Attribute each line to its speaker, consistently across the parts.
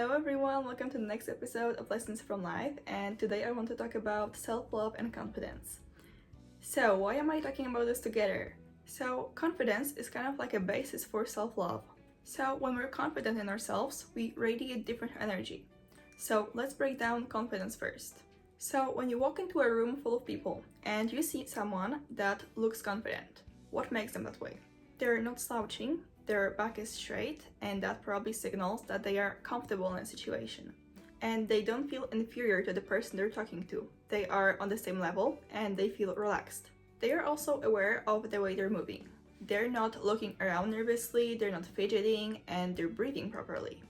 Speaker 1: Hello everyone, welcome to the next episode of Lessons from Life, and today I want to talk about self-love and confidence. So why am I talking about this together? So confidence is kind of like a basis for self-love. So when we're confident in ourselves, we radiate different energy. So let's break down confidence first. So when you walk into a room full of people and you see someone that looks confident, what makes them that way? They're not slouching, their back is straight, and that probably signals that they are comfortable in a situation. And they don't feel inferior to the person they're talking to. They are on the same level and they feel relaxed. They are also aware of the way they're moving. They're not looking around nervously, they're not fidgeting, and they're breathing properly.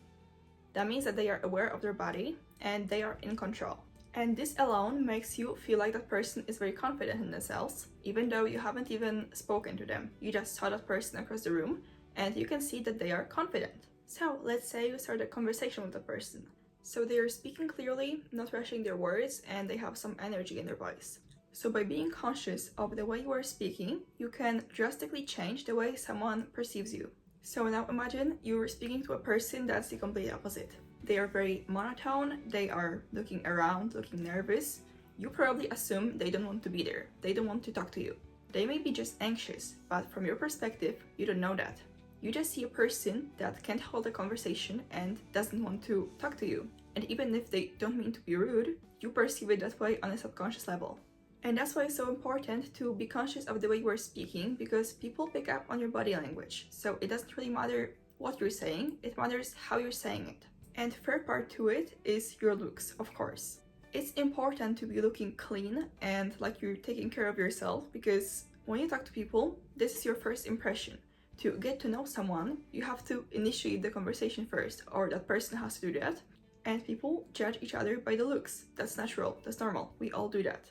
Speaker 1: That means that they are aware of their body and they are in control. And this alone makes you feel like that person is very confident in themselves, even though you haven't even spoken to them. You just saw that person across the room and you can see that they are confident. So let's say you start a conversation with the person. So they are speaking clearly, not rushing their words, and they have some energy in their voice. So by being conscious of the way you are speaking, you can drastically change the way someone perceives you. So now imagine you're speaking to a person that's the complete opposite. They are very monotone, they are looking around, looking nervous. You probably assume they don't want to be there, they don't want to talk to you. They may be just anxious, but from your perspective, you don't know that. You just see a person that can't hold a conversation and doesn't want to talk to you. And even if they don't mean to be rude, you perceive it that way on a subconscious level. And that's why it's so important to be conscious of the way you are speaking, because people pick up on your body language. So it doesn't really matter what you're saying, it matters how you're saying it. And third part to it is your looks, of course. It's important to be looking clean and like you're taking care of yourself, because when you talk to people, this is your first impression. To get to know someone, you have to initiate the conversation first, or that person has to do that. And people judge each other by the looks. That's natural, that's normal, we all do that.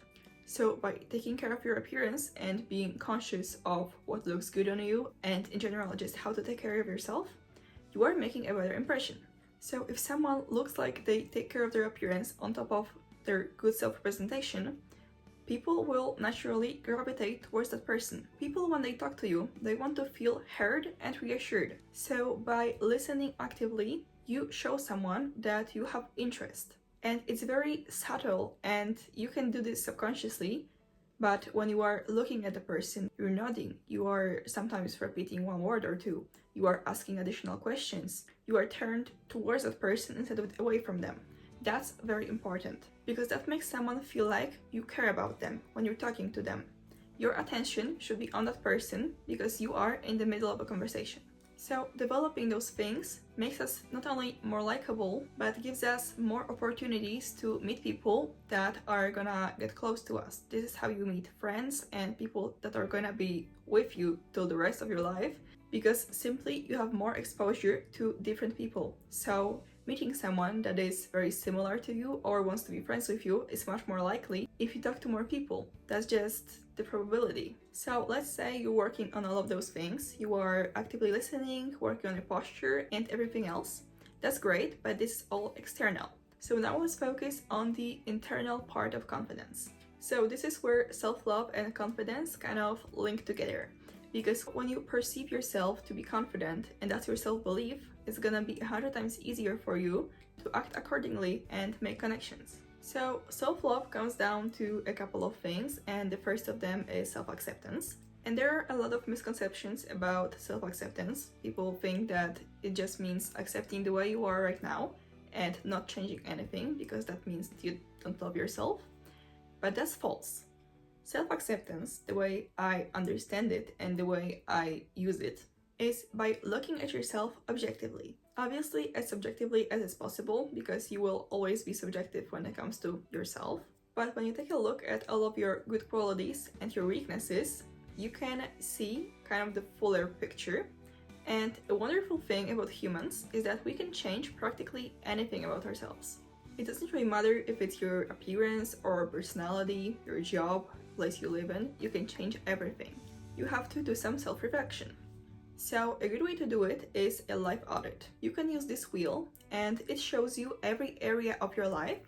Speaker 1: So by taking care of your appearance and being conscious of what looks good on you, and in general just how to take care of yourself, you are making a better impression. So if someone looks like they take care of their appearance on top of their good self-representation, people will naturally gravitate towards that person. People, when they talk to you, they want to feel heard and reassured. So by listening actively, you show someone that you have interest. And it's very subtle, and you can do this subconsciously, but when you are looking at the person, you're nodding, you are sometimes repeating one word or two, you are asking additional questions, you are turned towards that person instead of away from them. That's very important, because that makes someone feel like you care about them when you're talking to them. Your attention should be on that person because you are in the middle of a conversation. So developing those things makes us not only more likable, but gives us more opportunities to meet people that are gonna get close to us. This is how you meet friends and people that are gonna be with you till the rest of your life, because simply you have more exposure to different people. So meeting someone that is very similar to you or wants to be friends with you is much more likely if you talk to more people. That's just the probability. So let's say you're working on all of those things. You are actively listening, working on your posture and everything else. That's great, but this is all external. So now let's focus on the internal part of confidence. So this is where self-love and confidence kind of link together. Because when you perceive yourself to be confident, and that's your self-belief, it's gonna be 100 times easier for you to act accordingly and make connections. So self-love comes down to a couple of things, and the first of them is self-acceptance. And there are a lot of misconceptions about self-acceptance. People think that it just means accepting the way you are right now and not changing anything, because that means you don't love yourself. But that's false. Self-acceptance, the way I understand it and the way I use it, is by looking at yourself objectively. Obviously, as subjectively as is possible, because you will always be subjective when it comes to yourself. But when you take a look at all of your good qualities and your weaknesses, you can see kind of the fuller picture. And a wonderful thing about humans is that we can change practically anything about ourselves. It doesn't really matter if it's your appearance or personality, your job, place you live in, you can change everything. You have to do some self-reflection. So a good way to do it is a life audit. You can use this wheel and it shows you every area of your life,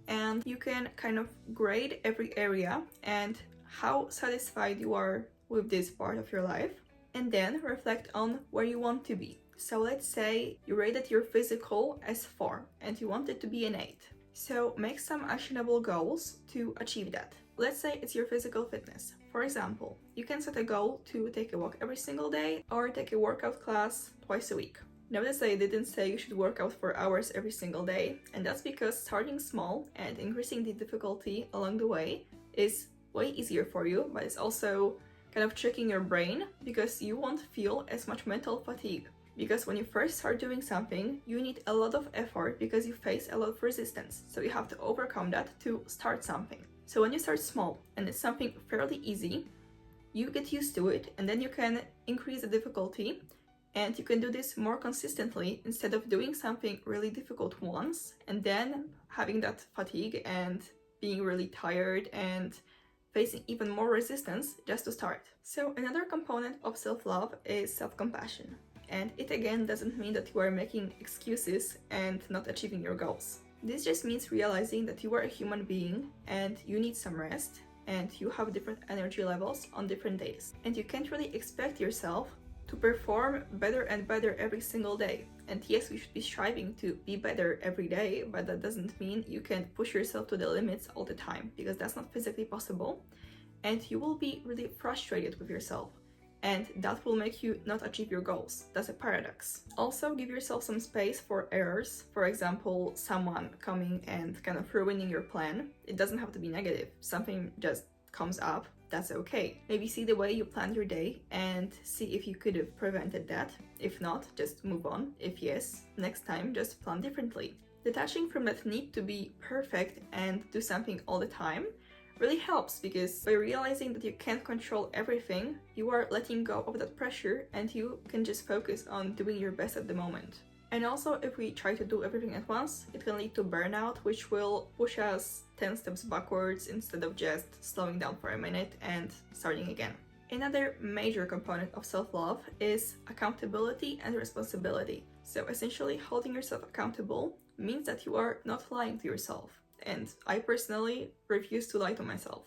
Speaker 1: and you can kind of grade every area and how satisfied you are with this part of your life, and then reflect on where you want to be. So let's say you rated your physical as 4 and you want it to be an 8. So make some actionable goals to achieve that. Let's say it's your physical fitness. For example, you can set a goal to take a walk every single day or take a workout class twice a week. Notice I didn't say you should work out for hours every single day, and that's because starting small and increasing the difficulty along the way is way easier for you, but it's also kind of tricking your brain because you won't feel as much mental fatigue. Because when you first start doing something, you need a lot of effort because you face a lot of resistance. So you have to overcome that to start something. So when you start small and it's something fairly easy, you get used to it and then you can increase the difficulty and you can do this more consistently instead of doing something really difficult once and then having that fatigue and being really tired and facing even more resistance just to start. So another component of self-love is self-compassion. And it again doesn't mean that you are making excuses and not achieving your goals. This just means realizing that you are a human being and you need some rest and you have different energy levels on different days. And you can't really expect yourself to perform better and better every single day. And yes, we should be striving to be better every day, but that doesn't mean you can push yourself to the limits all the time because that's not physically possible. And you will be really frustrated with yourself. And that will make you not achieve your goals. That's a paradox. Also, give yourself some space for errors. For example, someone coming and kind of ruining your plan. It doesn't have to be negative. Something just comes up, that's okay. Maybe see the way you planned your day and see if you could have prevented that. If not, just move on. If yes, next time just plan differently. Detaching from that need to be perfect and do something all the time really helps because by realizing that you can't control everything, you are letting go of that pressure and you can just focus on doing your best at the moment. And also, if we try to do everything at once, it can lead to burnout, which will push us 10 steps backwards instead of just slowing down for a minute and starting again. Another major component of self-love is accountability and responsibility. So essentially, holding yourself accountable means that you are not lying to yourself. And I personally refuse to lie to myself.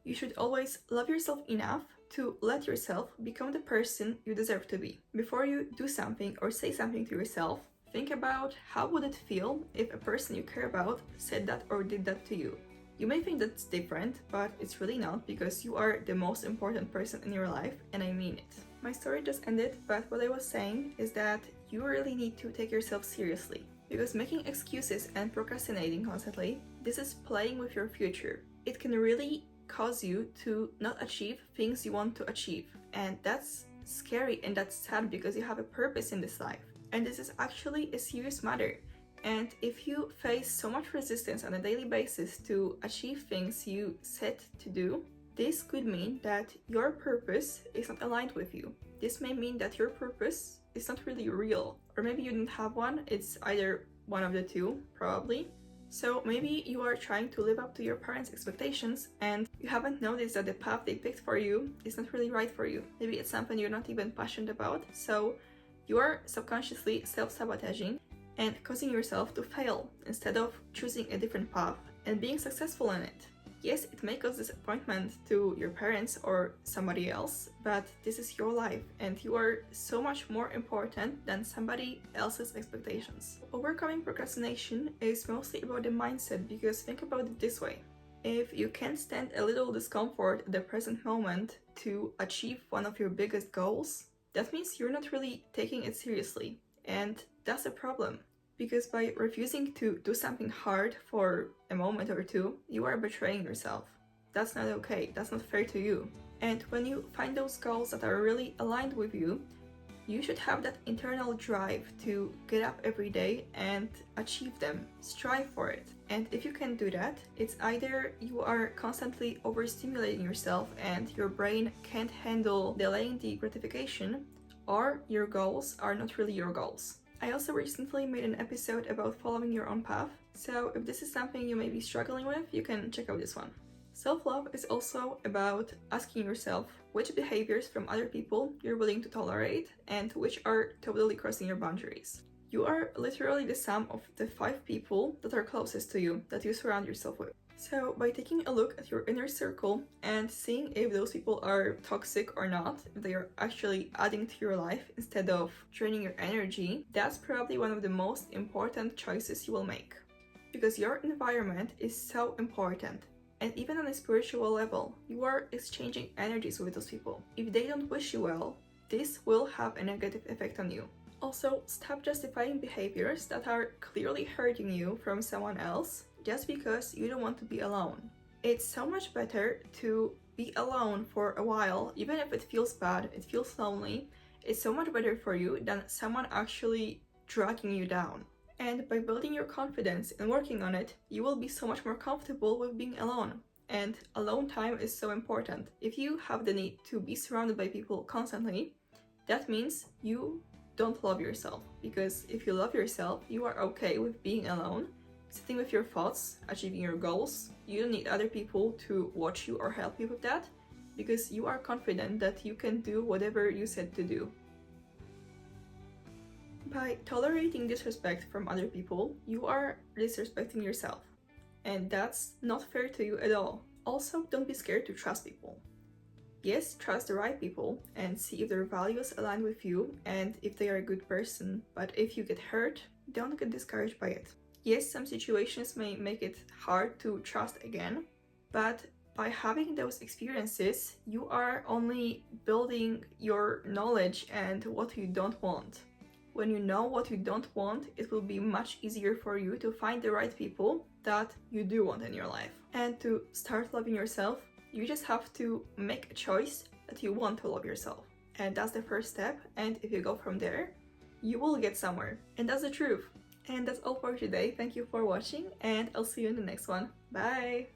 Speaker 1: You should always love yourself enough to let yourself become the person you deserve to be. Before you do something or say something to yourself, think about how would it feel if a person you care about said that or did that to you. You may think that's different, but it's really not because you are the most important person in your life, and I mean it. My story just ended, but what I was saying is that you really need to take yourself seriously. Because making excuses and procrastinating constantly, this is playing with your future. It can really cause you to not achieve things you want to achieve. And that's scary and that's sad because you have a purpose in this life. And this is actually a serious matter. And if you face so much resistance on a daily basis to achieve things you set to do, this could mean that your purpose is not aligned with you. This may mean that your purpose is not really real, or maybe you didn't have one. It's either one of the two, probably. So maybe you are trying to live up to your parents' expectations and you haven't noticed that the path they picked for you is not really right for you. Maybe it's something you're not even passionate about, so you are subconsciously self-sabotaging and causing yourself to fail instead of choosing a different path and being successful in it. Yes, it may cause disappointment to your parents or somebody else, but this is your life and you are so much more important than somebody else's expectations. Overcoming procrastination is mostly about the mindset because think about it this way. If you can't stand a little discomfort at the present moment to achieve one of your biggest goals, that means you're not really taking it seriously. And that's a problem. Because by refusing to do something hard for a moment or two, you are betraying yourself. That's not okay, that's not fair to you. And when you find those goals that are really aligned with you, you should have that internal drive to get up every day and achieve them, strive for it. And if you can do that, it's either you are constantly overstimulating yourself and your brain can't handle delaying the gratification, or your goals are not really your goals. I also recently made an episode about following your own path, so if this is something you may be struggling with, you can check out this one. Self-love is also about asking yourself which behaviors from other people you're willing to tolerate and which are totally crossing your boundaries. You are literally the sum of the 5 people that are closest to you, that you surround yourself with. So, by taking a look at your inner circle and seeing if those people are toxic or not, if they are actually adding to your life instead of draining your energy, that's probably one of the most important choices you will make. Because your environment is so important. And even on a spiritual level, you are exchanging energies with those people. If they don't wish you well, this will have a negative effect on you. Also, stop justifying behaviors that are clearly hurting you from someone else just because you don't want to be alone. It's so much better to be alone for a while, even if it feels bad, it feels lonely. It's so much better for you than someone actually dragging you down. And by building your confidence and working on it, you will be so much more comfortable with being alone. And alone time is so important. If you have the need to be surrounded by people constantly, that means you don't love yourself. Because if you love yourself, you are okay with being alone, sitting with your thoughts, achieving your goals. You don't need other people to watch you or help you with that, because you are confident that you can do whatever you said to do. By tolerating disrespect from other people, you are disrespecting yourself. And that's not fair to you at all. Also, don't be scared to trust people. Yes, trust the right people and see if their values align with you and if they are a good person, but if you get hurt, don't get discouraged by it. Yes, some situations may make it hard to trust again, but by having those experiences, you are only building your knowledge and what you don't want. When you know what you don't want, it will be much easier for you to find the right people that you do want in your life. And to start loving yourself, you just have to make a choice that you want to love yourself. And that's the first step, and if you go from there, you will get somewhere. And that's the truth. And that's all for today. Thank you for watching, and I'll see you in the next one. Bye!